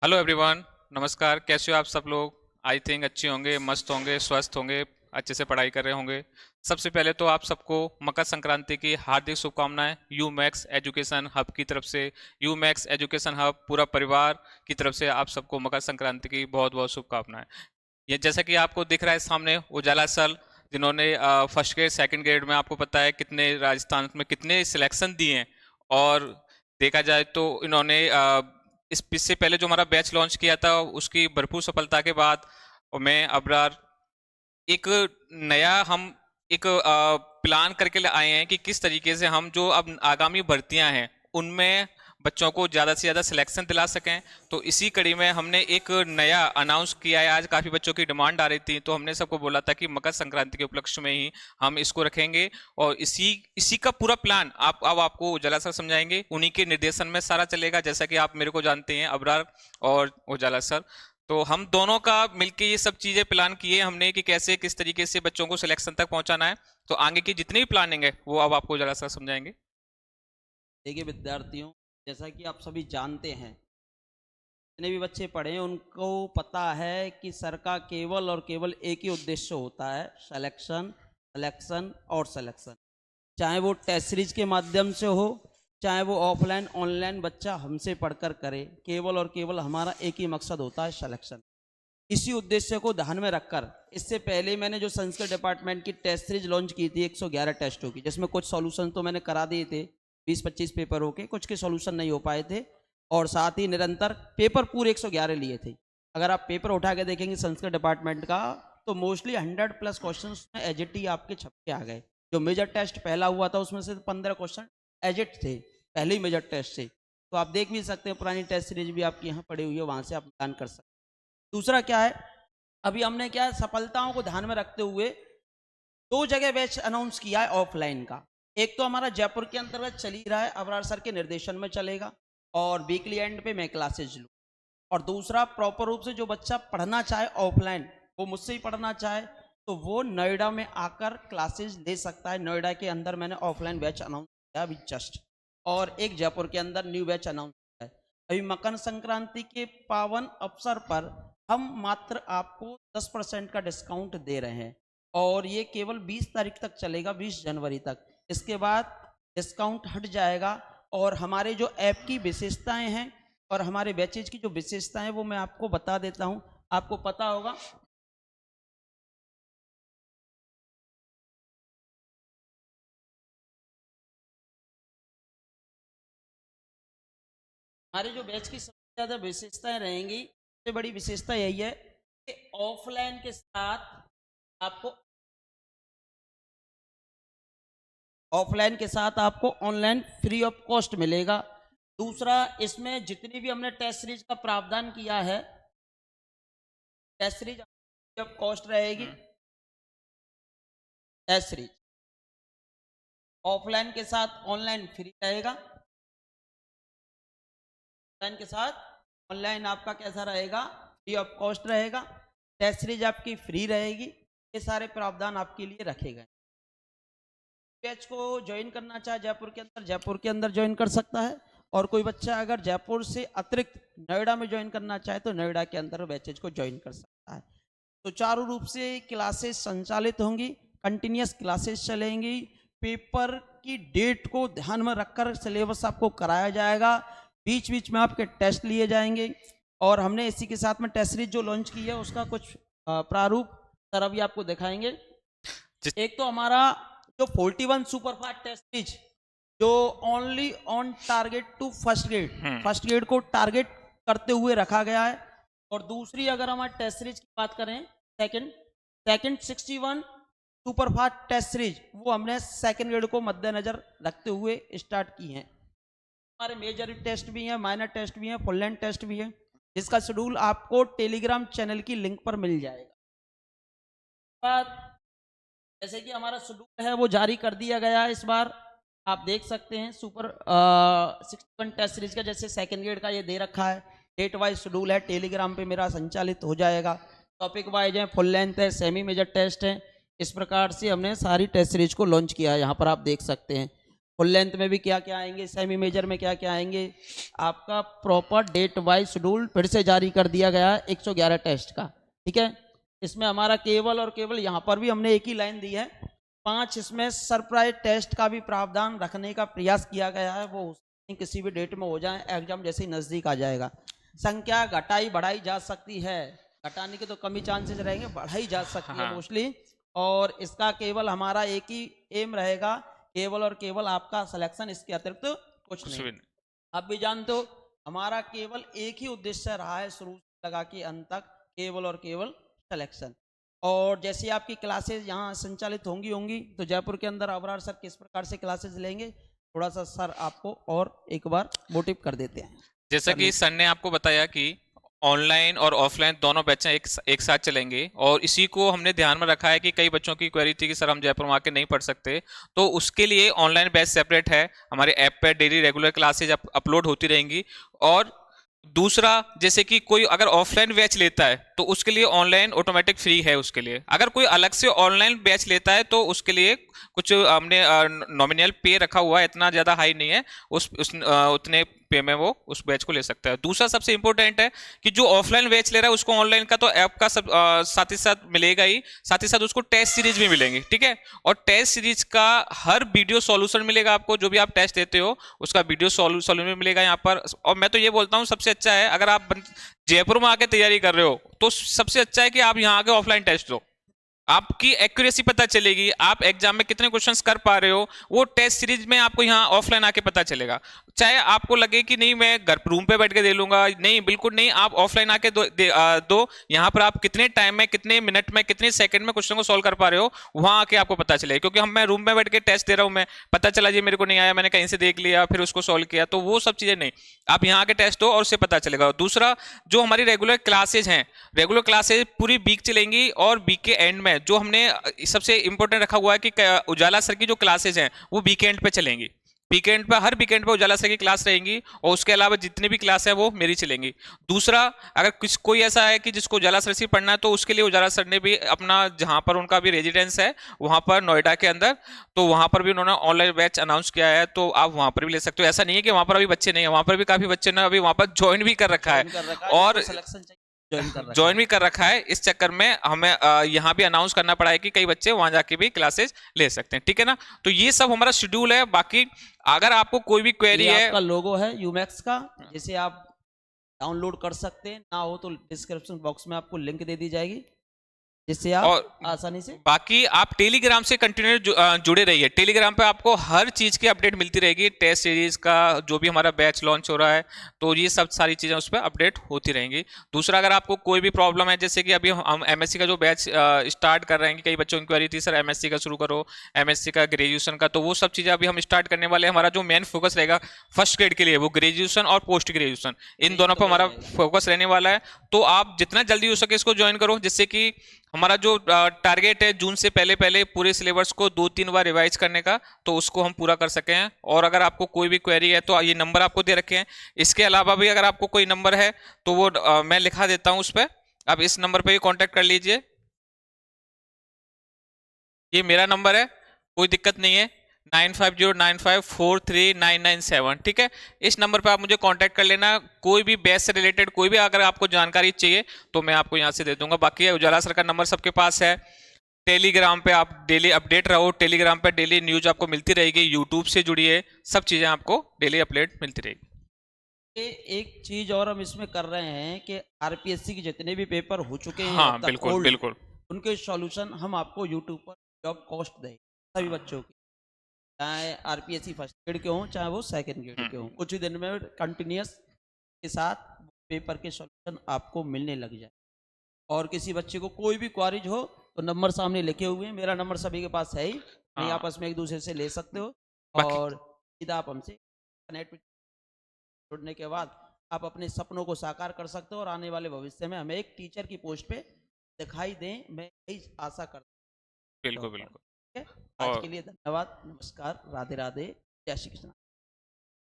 Hello everyone. नमस्कार, कैसे हो आप सब लोग? आई थिंक अच्छे होंगे, मस्त होंगे, स्वस्थ होंगे, अच्छे से पढ़ाई कर रहे होंगे। सबसे पहले तो आप सबको मकर संक्रांति की हार्दिक शुभकामनाएं यू मैक्स एजुकेशन हब की तरफ से। यू मैक्स एजुकेशन हब पूरा परिवार की तरफ से आप सबको मकर संक्रांति की बहुत बहुत शुभकामनाएं। ये जैसा कि आपको दिख रहा है सामने उजाला सर, जिन्होंने फर्स्ट ग्रेड सेकंड ग्रेड में आपको पता है कितने राजस्थान में कितने सिलेक्शन दिए हैं। और देखा जाए तो इन्होंने इससे पहले जो हमारा बैच लॉन्च किया था उसकी भरपूर सफलता के बाद और मैं अबरार एक नया हम एक प्लान करके आए हैं कि किस तरीके से हम जो अब आगामी भर्तियां हैं उनमें बच्चों को ज़्यादा से ज़्यादा सिलेक्शन दिला सकें। तो इसी कड़ी में हमने एक नया अनाउंस किया है। आज काफ़ी बच्चों की डिमांड आ रही थी तो हमने सबको बोला था कि मकर संक्रांति के उपलक्ष्य में ही हम इसको रखेंगे। और इसी इसी का पूरा प्लान आप अब आपको उजाला सर समझाएंगे, उन्हीं के निर्देशन में सारा चलेगा। जैसा कि आप मेरे को जानते हैं अबरार और उजाला सर, तो हम दोनों का मिलके ये सब चीजें प्लान किए हमने कि कैसे किस तरीके से बच्चों को सिलेक्शन तक पहुंचाना है। तो आगे की जितनी भी प्लानिंग है वो अब आपको जरा सा समझाएंगे। देखिए विद्यार्थियों, जैसा कि आप सभी जानते हैं, जितने भी बच्चे पढ़े हैं उनको पता है कि सर का केवल और केवल एक ही उद्देश्य होता है, सिलेक्शन, सिलेक्शन और सिलेक्शन। चाहे वो टेस्ट सीरीज के माध्यम से हो, चाहे वो ऑफलाइन ऑनलाइन बच्चा हमसे पढ़कर करे, केवल और केवल हमारा एक ही मकसद होता है, सिलेक्शन। इसी उद्देश्य को ध्यान में रखकर इससे पहले मैंने जो संस्कृत डिपार्टमेंट की टेस्ट सीरीज लॉन्च की थी 111 टेस्टों की, जिसमें कुछ सॉल्यूशन तो मैंने करा दिए थे 20-25 पेपरों के, कुछ के सॉल्यूशन नहीं हो पाए थे। और साथ ही निरंतर पेपर पूरे 111 लिए थे। अगर आप पेपर उठा के देखेंगे संस्कृत डिपार्टमेंट का, तो मोस्टली 100+ क्वेश्चन उसमें एजिट ही आपके छप के आ गए। जो मेजर टेस्ट पहला हुआ था उसमें से 15 क्वेश्चन एजिट थे पहले ही मेजर टेस्ट से। तो आप देख भी सकते हैं, पुरानी टेस्ट सीरीज भी आपकी यहाँ पड़ी हुई है, वहाँ से आप प्लान कर सकते हैं। दूसरा क्या है, अभी हमने क्या है, सफलताओं को ध्यान में रखते हुए दो जगह बैच अनाउंस किया है ऑफलाइन का। एक तो हमारा जयपुर के अंतर्गत चल ही रहा है, अबरार सर के निर्देशन में चलेगा और वीकली एंड पे मैं क्लासेज लूँ। और दूसरा प्रॉपर रूप से जो बच्चा पढ़ना चाहे ऑफलाइन, वो मुझसे ही पढ़ना चाहे तो वो नोएडा में आकर क्लासेज ले सकता है। नोएडा के अंदर मैंने ऑफलाइन बैच अनाउंस किया अभी जस्ट, और एक जयपुर के अंदर न्यू बैच अनाउंस किया है। अभी मकर संक्रांति के पावन अवसर पर हम मात्र आपको 10% का डिस्काउंट दे रहे हैं, और ये केवल 20 तारीख तक चलेगा, 20 जनवरी तक। इसके बाद डिस्काउंट हट जाएगा। और हमारे जो ऐप की विशेषताएं हैं और हमारे बैचेज की जो विशेषताएं हैं वो मैं आपको बता देता हूं। आपको पता होगा, हमारे जो बैच की सबसे ज़्यादा विशेषताएं रहेंगी, सबसे बड़ी विशेषता यही है कि ऑफलाइन के साथ आपको ऑफलाइन के साथ आपको ऑनलाइन फ्री ऑफ कॉस्ट मिलेगा। दूसरा, इसमें जितनी भी हमने टेस्ट सीरीज का प्रावधान किया है, test series free of cost रहेगी। टेस्ट सीरीज ऑफलाइन के साथ ऑनलाइन फ्री रहेगा, ऑफलाइन के साथ ऑनलाइन आपका कैसा रहेगा, फ्री ऑफ कॉस्ट रहेगा। टेस्ट सीरीज आपकी फ्री रहेगी। ये सारे प्रावधान आपके लिए रखे गए। बैच को ज्वाइन करना चाहे जयपुर के अंदर ज्वाइन कर सकता है। और कोई बच्चा अगर जयपुर से अतिरिक्त नोएडा में ज्वाइन करना चाहे तो नोएडा के अंदर बैचेज को ज्वाइन कर सकता है। तो चारों रूप से क्लासेस संचालित होंगी, कंटिन्यूस क्लासेस चलेंगी। पेपर की डेट को ध्यान में रखकर सिलेबस आपको कराया जाएगा। बीच बीच में आपके टेस्ट लिए जाएंगे। और हमने इसी के साथ में टेस्ट सीरीज जो लॉन्च की है उसका कुछ प्रारूप सर अभी आपको दिखाएंगे। जिस एक तो हमारा जो 41 सुपरफास्ट टेस्ट सीरीज, जो only on target to first grade को टारगेट करते हुए रखा गया है। और दूसरी अगर हमारे टेस्ट सीरीज की बात करें, second second 61 superfast test series, वो हमने सेकंड ग्रेड को मद्देनजर रखते हुए स्टार्ट की हैं। हमारे मेजर टेस्ट भी हैं, माइनर टेस्ट भी हैं, फुल लेंथ टेस्ट भी है, जिसका शेड्यूल आपको टेलीग्राम चैनल की लिंक पर मिल जाएगा। बाद जैसे कि हमारा शेड्यूल है वो जारी कर दिया गया है इस बार। आप देख सकते हैं सुपर 61 टेस्ट सीरीज का जैसे सेकंड ग्रेड का ये दे रखा है। डेट वाइज शेड्यूल है, टेलीग्राम पे मेरा संचालित हो जाएगा। टॉपिक वाइज है, फुल लेंथ है, सेमी मेजर टेस्ट है। इस प्रकार से हमने सारी टेस्ट सीरीज को लॉन्च किया है, यहाँ पर आप देख सकते हैं। फुल लेंथ में भी क्या क्या आएंगे, सेमी मेजर में क्या क्या आएंगे। आपका प्रॉपर डेट वाइज शेड्यूल फिर से जारी कर दिया गया है 111 टेस्ट का, ठीक है। इसमें हमारा केवल और केवल यहाँ पर भी हमने एक ही लाइन दी है, 5 इसमें सरप्राइज टेस्ट का भी प्रावधान रखने का प्रयास किया गया है, वो किसी भी डेट में हो जाए, एग्जाम जैसे ही नजदीक आ जाएगा। संख्या घटाई बढ़ाई जा सकती है, घटाने के तो कम ही चांसेस रहेंगे, बढ़ाई जा सकती है हाँ। मोस्टली। और इसका केवल हमारा एक ही एम रहेगा, केवल और केवल आपका सिलेक्शन, इसके अतिरिक्त कुछ कुछ नहीं। भी नहीं। आप भी जानते हो हमारा केवल एक ही उद्देश्य रहा है शुरू से लगा के अंत तक, केवल और केवल सिलेक्शन। और जैसे आपकी क्लासेस यहाँ संचालित होंगी होंगी तो जयपुर के अंदर अबरार सर किस प्रकार से क्लासेस लेंगे, थोड़ा सा सर आपको और एक बार मोटिव कर देते हैं। जैसा कि सर ने आपको बताया कि ऑनलाइन और ऑफलाइन दोनों बैचें एक साथ चलेंगे, और इसी को हमने ध्यान में रखा है कि कई बच्चों की क्वेरी थी कि सर हम जयपुर में आके नहीं पढ़ सकते, तो उसके लिए ऑनलाइन बैच सेपरेट है, हमारे ऐप पे डेली रेगुलर क्लासेज अपलोड होती रहेंगी। और दूसरा, जैसे कि कोई अगर ऑफलाइन बैच लेता है तो उसके लिए ऑनलाइन ऑटोमेटिक फ्री है उसके लिए। अगर कोई अलग से ऑनलाइन बैच लेता है तो उसके लिए कुछ हमने नॉमिनल पे रखा हुआ है, इतना ज़्यादा हाई नहीं है, उतने पे में वो उस बैच को ले सकता है। दूसरा सबसे इंपॉर्टेंट है कि जो ऑफलाइन बैच ले रहा है उसको ऑनलाइन का तो ऐप का सब साथ ही साथ मिलेगा ही, साथ ही साथ उसको टेस्ट सीरीज भी मिलेंगी, ठीक है। और टेस्ट सीरीज का हर वीडियो सॉल्यूशन मिलेगा आपको, जो भी आप टेस्ट देते हो उसका वीडियो सॉल्यूशन मिलेगा यहाँ पर। और मैं तो ये बोलता हूँ सबसे अच्छा है, अगर आप जयपुर में आके तैयारी कर रहे हो तो सबसे अच्छा है कि आप यहाँ आके ऑफलाइन टेस्ट दो, आपकी एक्यूरेसी पता चलेगी, आप एग्जाम में कितने क्वेश्चंस कर पा रहे हो, वो टेस्ट सीरीज में आपको यहाँ ऑफलाइन आके पता चलेगा। चाहे आपको लगे कि नहीं मैं घर रूम पे बैठ के दे लूंगा, नहीं, बिल्कुल नहीं, आप ऑफलाइन आके दो यहाँ पर आप कितने टाइम में, कितने मिनट में, कितने सेकंड में क्वेश्चन को सॉल्व कर पा रहे हो, वहां आके आपको पता चलेगा। क्योंकि मैं रूम में बैठ के टेस्ट दे रहा हूँ, मैं पता चला जी मेरे को नहीं आया, मैंने कहीं से देख लिया फिर उसको सॉल्व किया, तो वो सब चीजें नहीं, आप यहाँ आके टेस्ट दो और उससे पता चलेगा। दूसरा, जो हमारी रेगुलर क्लासेज हैं, रेगुलर क्लासेज पूरी वीक चलेंगी, और वीक के एंड में जो हमने सबसे इंपॉर्टेंट रखा हुआ है कि उजाला सर की जो क्लासेज हैं वो वीकेंड पे चलेंगी, वीकेंड पे, हर वीकेंड पे उजाला सर की क्लास रहेंगी, और उसके अलावा जितनी भी क्लास है वो मेरी चलेंगी। दूसरा, अगर कोई ऐसा है कि जिसको उजाला सर से पढ़ना है तो उसके लिए उजाला सर ने भी अपना, जहां पर उनका भी रेजिडेंस है वहां पर नोएडा के अंदर, तो वहां पर भी उन्होंने ऑनलाइन बैच अनाउंस किया है, तो आप वहां पर भी ले सकते हो। ऐसा नहीं है कि वहां पर अभी बच्चे नहीं है, वहां पर भी काफी बच्चे ने अभी वहां पर ज्वाइन भी कर रखा है, और सिलेक्शन ज्वाइन कर रखा ज्वाइन भी कर रखा है। इस चक्कर में हमें यहाँ भी अनाउंस करना पड़ा है कि कई बच्चे वहां जाके भी क्लासेस ले सकते हैं, ठीक है ना। तो ये सब हमारा शेड्यूल है। बाकी अगर आपको कोई भी क्वेरी ये है, आपका लोगो है यूमैक्स का, जिसे आप डाउनलोड कर सकते हैं, ना हो तो डिस्क्रिप्शन बॉक्स में आपको लिंक दे दी जाएगी, जिससे आप और आसानी से। बाकी आप टेलीग्राम से कंटिन्यू जुड़े रहिए। टेलीग्राम पे आपको हर चीज की अपडेट मिलती रहेगी, टेस्ट सीरीज का जो भी हमारा बैच लॉन्च हो रहा है, तो ये सब सारी चीजें उस पर अपडेट होती रहेंगी। दूसरा, अगर आपको कोई भी प्रॉब्लम है, जैसे कि अभी हम एमएससी का जो बैच स्टार्ट कर रहे हैं, कई बच्चों की क्वेरी थी सर एमएससी का शुरू करो, एमएससी का, ग्रेजुएशन का, तो वो सब चीजें अभी हम स्टार्ट करने वाले हैं। हमारा जो मेन फोकस रहेगा फर्स्ट ग्रेड के लिए वो ग्रेजुएशन और पोस्ट ग्रेजुएशन, इन दोनों पर हमारा फोकस रहने वाला है। तो आप जितना जल्दी हो सके इसको ज्वाइन करो, जिससे कि हमारा जो टारगेट है जून से पहले पहले पूरे सिलेबस को 2-3 बार रिवाइज करने का, तो उसको हम पूरा कर सके हैं। और अगर आपको कोई भी क्वेरी है तो ये नंबर आपको दे रखे हैं, इसके अलावा भी अगर आपको कोई नंबर है तो वो मैं लिखा देता हूं उस पर, आप इस नंबर पे भी कांटेक्ट कर लीजिए। ये मेरा नंबर है, कोई दिक्कत नहीं है, 9509543997, ठीक है। इस नंबर पे आप मुझे कांटेक्ट कर लेना, कोई भी बैच से रिलेटेड कोई भी अगर आपको जानकारी चाहिए तो मैं आपको यहाँ से दे दूंगा। बाकी उजाला सर का नंबर सबके पास है। टेलीग्राम पे आप डेली अपडेट रहो, टेलीग्राम पे डेली न्यूज आपको मिलती रहेगी, यूट्यूब से जुड़िए, सब चीजें आपको डेली अपडेट मिलती रहेगी। एक चीज और हम इसमें कर रहे हैं कि आरपीएससी के जितने भी पेपर हो चुके हैं हाँ अब तक बिल्कुल ओल्ड, बिल्कुल। उनके सॉल्यूशन हम आपको यूट्यूब पर जॉब कॉस्ट दें सभी बच्चों की, चाहे आरपीएससी फर्स्ट ग्रेड के हों चाहे वो सेकंड ग्रेड के हों, कुछ ही दिन में कंटिन्यूस के साथ पेपर के सॉल्यूशन आपको मिलने लग जाए। और किसी बच्चे को कोई भी क्वारीज हो तो नंबर सामने लिखे हुए हैं, मेरा नंबर सभी के पास है ही, नहीं हाँ आपस में एक दूसरे से ले सकते हो। बाकी और सीधा आप हमसे कनेक्ट जुड़ने के बाद आप अपने सपनों को साकार कर सकते हो, और आने वाले भविष्य में हमें एक टीचर की पोस्ट पे दिखाई दें, मैं यही आशा करता बिल्कुल हूँ। बिल्कुल। ठीक है, आज और के लिए धन्यवाद, नमस्कार, राधे राधे, जय श्री कृष्ण।